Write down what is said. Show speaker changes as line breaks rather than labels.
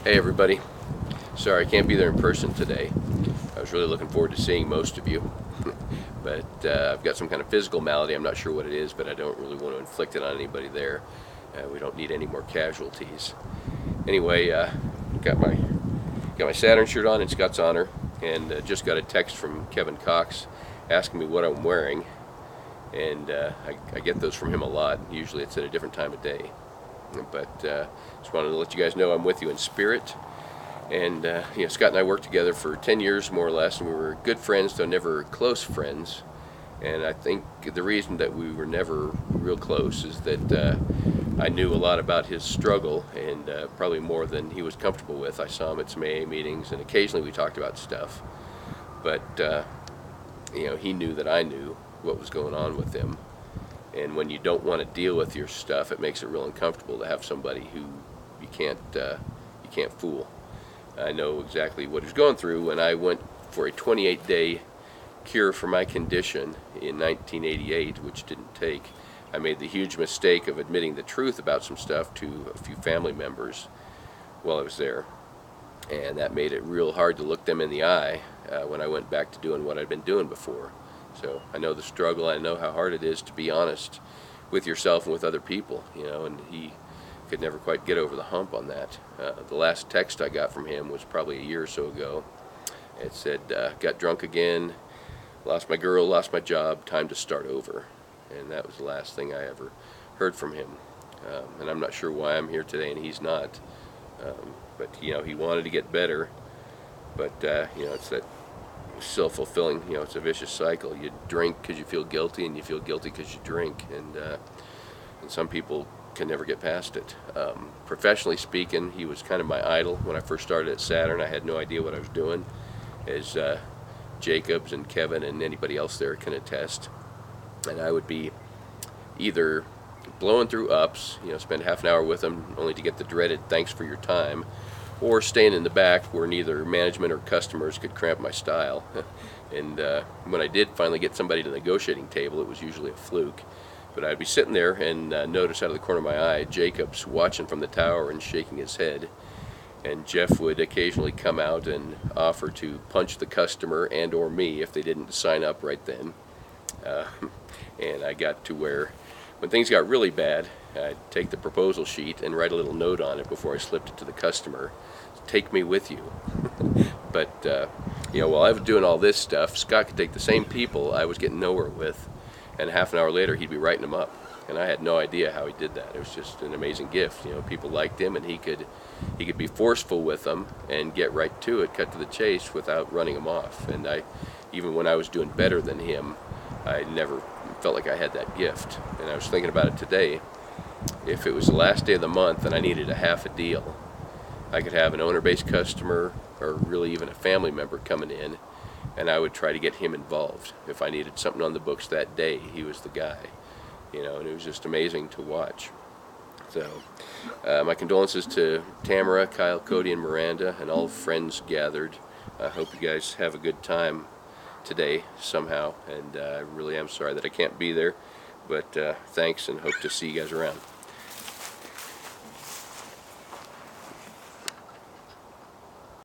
Hey everybody, sorry I can't be there in person today. I was really looking forward to seeing most of you, but I've got some kind of physical malady. I'm not sure what it is, but I don't really want to inflict it on anybody there. We don't need any more casualties. Anyway, got my Saturn shirt on in Scott's honor, and just got a text from Kevin Cox asking me what I'm wearing, and I get those from him a lot. Usually it's at a different time of day. But just wanted to let you guys know I'm with you in spirit. And Scott and I worked together for 10 years more or less, and we were good friends, though never close friends. And I think the reason that we were never real close is that I knew a lot about his struggle, and probably more than he was comfortable with. I saw him at some AA meetings, and occasionally we talked about stuff. But he knew that I knew what was going on with him. And when you don't want to deal with your stuff, it makes it real uncomfortable to have somebody who you can't fool. I know exactly what he was going through. When I went for a 28-day cure for my condition in 1988, which didn't take, I made the huge mistake of admitting the truth about some stuff to a few family members while I was there. And that made it real hard to look them in the eye when I went back to doing what I'd been doing before. So I know the struggle. I know how hard it is to be honest with yourself and with other people, and he could never quite get over the hump on that. The last text I got from him was probably a year or so ago. It said, got drunk again, lost my girl, lost my job, time to start over. And that was the last thing I ever heard from him. And I'm not sure why I'm here today and he's not. But he wanted to get better. But it's that self-fulfilling, it's a vicious cycle. You drink because you feel guilty, and you feel guilty because you drink, and some people can never get past it. Professionally speaking, he was kind of my idol when I first started at Saturn. I had no idea what I was doing, as Jacobs and Kevin and anybody else there can attest. And I would be either blowing through ups, spend half an hour with them only to get the dreaded "thanks for your time," or staying in the back where neither management or customers could cramp my style. And when I did finally get somebody to the negotiating table, it was usually a fluke. But I'd be sitting there and notice out of the corner of my eye Jacobs watching from the tower and shaking his head. And Jeff would occasionally come out and offer to punch the customer and or me if they didn't sign up right then. And I got to where, when things got really bad, I'd take the proposal sheet and write a little note on it before I slipped it to the customer. Take me with you. But while I was doing all this stuff, Scott could take the same people I was getting nowhere with, and half an hour later he'd be writing them up. And I had no idea how he did that. It was just an amazing gift. People liked him, and he could be forceful with them and get right to it, cut to the chase without running them off. And even when I was doing better than him, I never felt like I had that gift. And I was thinking about it today. If it was the last day of the month and I needed a half a deal, I could have an owner-based customer or really even a family member coming in, and I would try to get him involved. If I needed something on the books that day, he was the guy. And it was just amazing to watch. So my condolences to Tamara, Kyle, Cody, and Miranda, and all friends gathered. I hope you guys have a good time today somehow, and I really am sorry that I can't be there. But thanks, and hope to see you guys around.